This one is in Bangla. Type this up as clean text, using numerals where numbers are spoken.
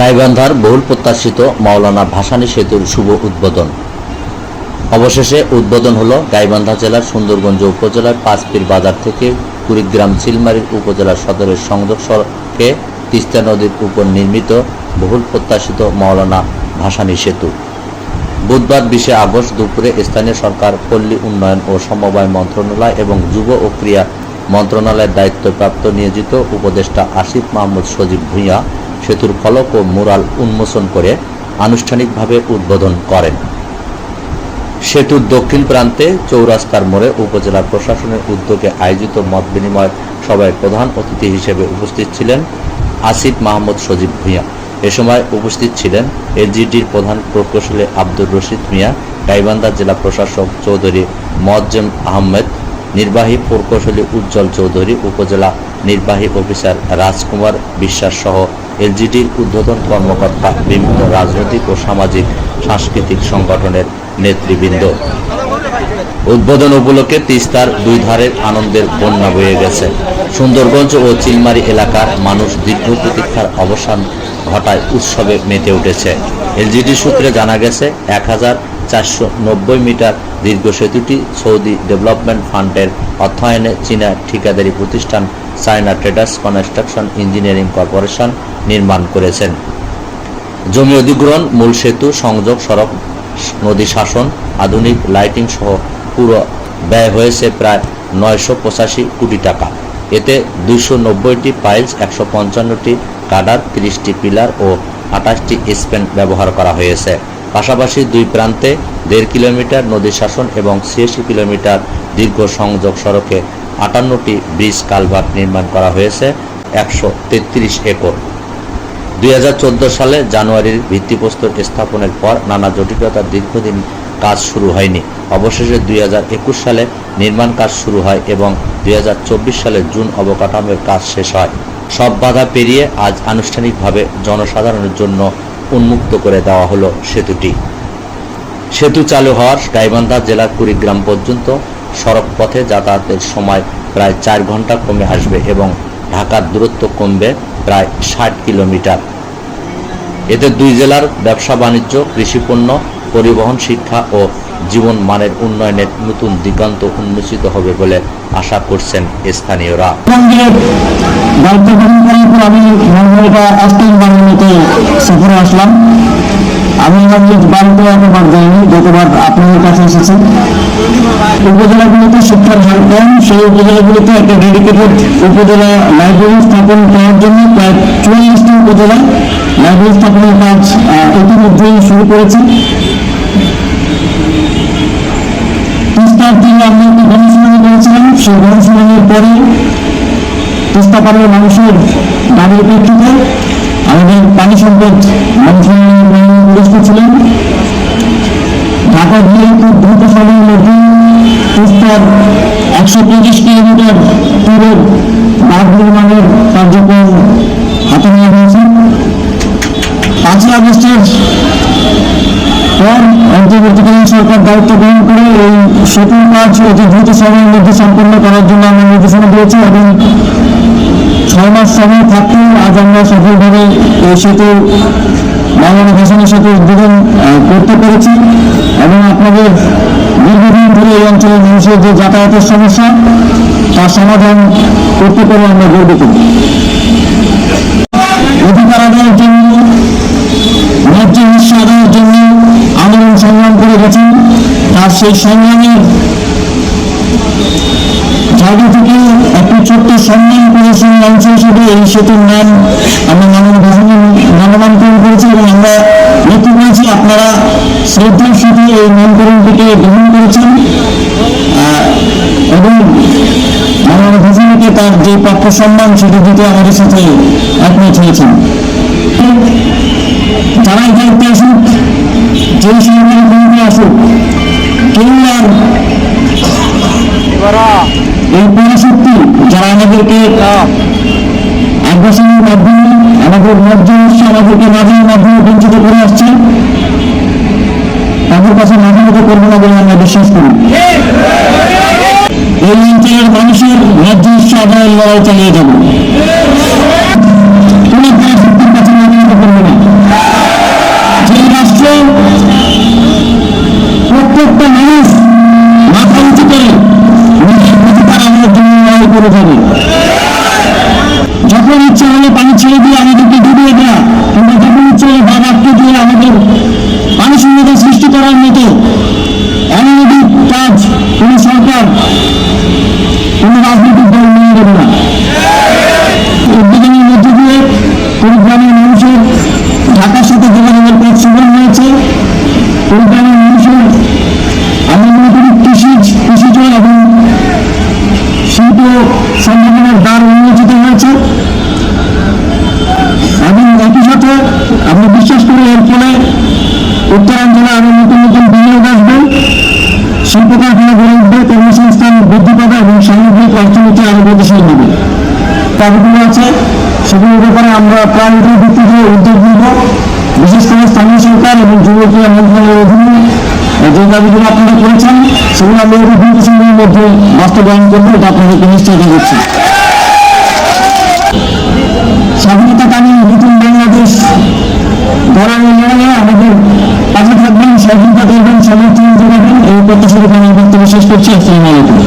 গাইবান্ধার বহুল প্রত্যাশিত মাওলানা ভাসানী সেতুর শুভ উদ্বোধন। অবশেষে উদ্বোধন হলো গাইবান্ধা জেলার সুন্দরগঞ্জ উপজেলার পাঁচপীর বাজার থেকে কুড়িগ্রাম চিলমারী উপজেলা সদরের সংযোগ সড়কে তিস্তা নদীর উপর নির্মিত বহুল প্রত্যাশিত মাওলানা ভাসানী সেতু। বুধবার 20 আগস্ট দুপুরে স্থানীয় সরকার, পল্লী উন্নয়ন ও সমবায় মন্ত্রণালয় এবং যুব ও ক্রীড়া মন্ত্রণালয়ের দায়িত্বপ্রাপ্ত নিয়োজিত উপদেষ্টা আসিফ মাহমুদ সজীব ভূঁইয়া সেতুর ফলক ও মুরাল উন্মোচন করে আনুষ্ঠানিকভাবে উদ্বোধন করেন। সেতুর দক্ষিণ প্রান্তে চৌরাস্তার মোড়ে উপজেলা প্রশাসনের উদ্যোগে আয়োজিত মত বিনিময় সভায় প্রধান অতিথি হিসেবে উপস্থিত ছিলেন আসিফ মাহমুদ সজীব ভূঁইয়া। এ সময় উপস্থিত ছিলেন এলজিডির প্রধান প্রকৌশলী আব্দুর রশিদ মিয়া, গাইবান্ধা জেলা প্রশাসক চৌধুরী মোয়াজ্জেম আহমেদ, নির্বাহী প্রকৌশলী উজ্জ্বল চৌধুরী, উপজেলা নির্বাহী অফিসার রাজকুমার বিশ্বাস সহ এলজিডির ঊর্ধ্বতন কর্মকর্তা, বিভিন্ন রাজনৈতিক ও সামাজিক সাংস্কৃতিক সংগঠনের নেতৃবৃন্দ। উদ্বোধন উপলক্ষে তিস্তার দুই ধারের আনন্দের বন্যা বয়ে গেছে। সুন্দরগঞ্জ ও চিলমারী এলাকার মানুষ দীর্ঘ প্রতীক্ষার অবসান ঘটায় উৎসবে মেতে উঠেছে। এলজিডি সূত্রে জানা গেছে, 1490 মিটার দীর্ঘ সেতুটি সৌদি ডেভেলপমেন্ট ফান্ডের অর্থায়নে চীনা ঠিকাদারি প্রতিষ্ঠান China traders construction engineering corporation নির্মাণ করেছেন। জমি অধিগ্রহণ, মূল সেতু সংযোগ, সড়ক, নদী শাসন, আধুনিক লাইটিং সহ পুরো ব্যয় হয়েছে প্রায় 985 কোটি টাকা। এতে 290টি পাইলস, 155টি কাডার, 30টি পিলার ও 28টি স্প্যান ব্যবহার করা হয়েছে। পাশাপাশি দুই প্রান্তে 1.5 কিলোমিটার নদী শাসন এবং 86 কিলোমিটার দীর্ঘ সংযোগ সড়কে 58টি ব্রিজ কালভার্ট নির্মাণ করা হয়েছে 133 একর। 2014 সালে জানুয়ারির ভিত্তিপ্রস্তর স্থাপনের পর নানা জটিলতার দীর্ঘদিন কাজ শুরু হয়নি। অবশেষে 2021 সালে নির্মাণ কাজ শুরু হয় এবং 2024 সালে জুন অবকাঠামোর কাজ শেষ হয়। সব বাধা পেরিয়ে আজ আনুষ্ঠানিকভাবে জনসাধারণের জন্য উন্মুক্ত করে দেওয়া হলো সেতুটি। সেতু চালু হওয়ার গাইবান্ধা জেলার কুড়িগ্রাম পর্যন্ত সড়ক পথে যাতায়াতের সময় প্রায় 4 ঘন্টা কমে আসবে এবং ঢাকার দূরত্ব কমবে প্রায় 60 কিলোমিটার। এতে দুই জেলার ব্যবসা বাণিজ্য, কৃষিপণ্য, পরিবহন, শিক্ষা ও জীবন মানের উন্নয়নের নতুন দিগন্ত উন্মোচিত হবে বলে আশা করছেন স্থানীয়রা। আমি বাড়িতে একবার যাইনি, যতবার আপনাদের কাছে এসেছি। উপজেলাগুলিতে শিক্ষার হার কম, সেই উপজেলাগুলিতে একটা ডেডিকেটেড উপজেলা লাইব্রেরি স্থাপন করার জন্য প্রায় 44টি উপজেলা লাইব্রেরি স্থাপনের কাজ ইতিমধ্যেই শুরু করেছে। তিস্তার দিনে আমরা একটি গণশুনানি করেছিলাম। সেই গণশুনানির পরে তিস্তা পাড়ের মানুষের দাবির প্রেক্ষিতে আমাদের পানি সম্পদ মন্ত্রণালয়ের উপস্থিত ছিলেন। ঢাকা দিয়ে খুব দ্রুত সময়ের মধ্যে তিস্তার 125 কিলোমিটার পুরো বাঁধ নির্মাণের কার্যক্রম হাতে নেওয়া হয়েছে। 5 আগস্টের পর অন্তর্বর্তীকালীন সরকার দায়িত্ব গ্রহণ করে এই সেতুর কাজ অতি দ্রুত সময়ের মধ্যে সম্পন্ন করার জন্য আমরা নির্দেশনা দিয়েছি এবং 6 মাস সময় থাকতেও আজ আমরা সফলভাবে এই সেতু মাওলানা ভাসানী সেতু উদ্বোধন করতে পেরেছি এবং আপনাদের দীর্ঘদিন ধরে এই অঞ্চলের মানুষের যে যাতায়াতের সমস্যা তার সমাধান করতে পেরে আমরা গর্বিত। অধিকার আদায়ের জন্য, ন্যায্য হিস্যা আদায়ের জন্য আন্দোলন সংগ্রাম করে গেছেন। তার সেই সংগ্রামের জায়গা থেকে একটি ছোট্ট সম্মান প্রদর্শনের অংশ হিসেবে এই সেতুর নাম আমরা নামকরণ করেছি এবং আমরা লক্ষ্য করেছি আপনারা শ্রদ্ধার সাথে এই নামকরণটিকে গ্রহণ করেছেন এবং মাওলানা ভাসানীকে তার যে প্রাপ্য সম্মান সেটি দিতে আমাদের সাথে একমত হয়েছেন। যারাই দায়িত্বে আসুক, যে সরকারি ক্ষমতায় আসুক, কেউ আর এই পরিশক্তি যারা আমাদেরকে আগ্রাসনের মাধ্যমে, আমাদের আমাদেরকে মাঝের মাধ্যমে বঞ্চিত করে আসছে, তাদের কাছে মাঝে মতো করবো না বলে আমরা বিশ্বাস করি। এই অঞ্চলের মানুষের ন্যায্য হিস্যা আদায়ের লড়াই চালিয়ে যাব। কোনো পরিশক্তির কাছে মাঝে মতো করবো না। করে যাবে। যখন ইচ্ছা হলে পানি ছেড়ে দিয়ে আমাদেরকে ডুবিয়ে দেওয়া, কিংবা যখন ইচ্ছা হলে বাদ আটকে দিয়ে আমাদের পানি শূন্যতা সৃষ্টি করার মতো অনৈতিক কাজ কোন সরকার, কোন রাজনৈতিক দল মেনে দেবে না। উদ্বোধনের মধ্য দিয়ে কুড়িগ্রামের মানুষের ঢাকার সাথে যোগাযোগের পথ সুগম হয়েছে। কুড়িগ্রামের মানুষের আমরা মনে করি কৃষিজ এবং শিল্প সম্ভাবনার দ্বার উন্মোচিত হয়েছে, এবং একই সাথে আমরা বিশ্বাস করি এর ফলে উত্তরাঞ্চলে আরো নতুন নতুন বিনিয়োগ আসবে, শিল্প কারখানা গড়ে উঠবে, কর্মসংস্থান বৃদ্ধি পাবে এবং সামগ্রিক অর্থনীতি আরো গতিশীল হবে। দাবিগুলো আছে, সেগুলোর ব্যাপারে আমরা প্রায়োরিটির ভিত্তিতে উদ্যোগ নিব। বিশেষ করে স্থানীয় সরকার এবং যুব ক্রীড়া মন্ত্রণালয়ের অধীনে যে দাবিগুলো আপনারা করেছেন সেগুলো আমরা অতি দ্রুত সময়ের মধ্যে বাস্তবায়ন করবো, এটা আপনাদেরকে নিশ্চয়তা দিচ্ছি। স্বাধীনতাকামী নতুন বাংলাদেশ গড়ার লড়াইয়ে আমাদের পাশে থাকবেন, সহযোগিতা করবেন, সমর্থন যোগাবেন, এই প্রত্যাশা রেখে আমি বক্তব্য শেষ করছি। আসসালামু আলাইকুম।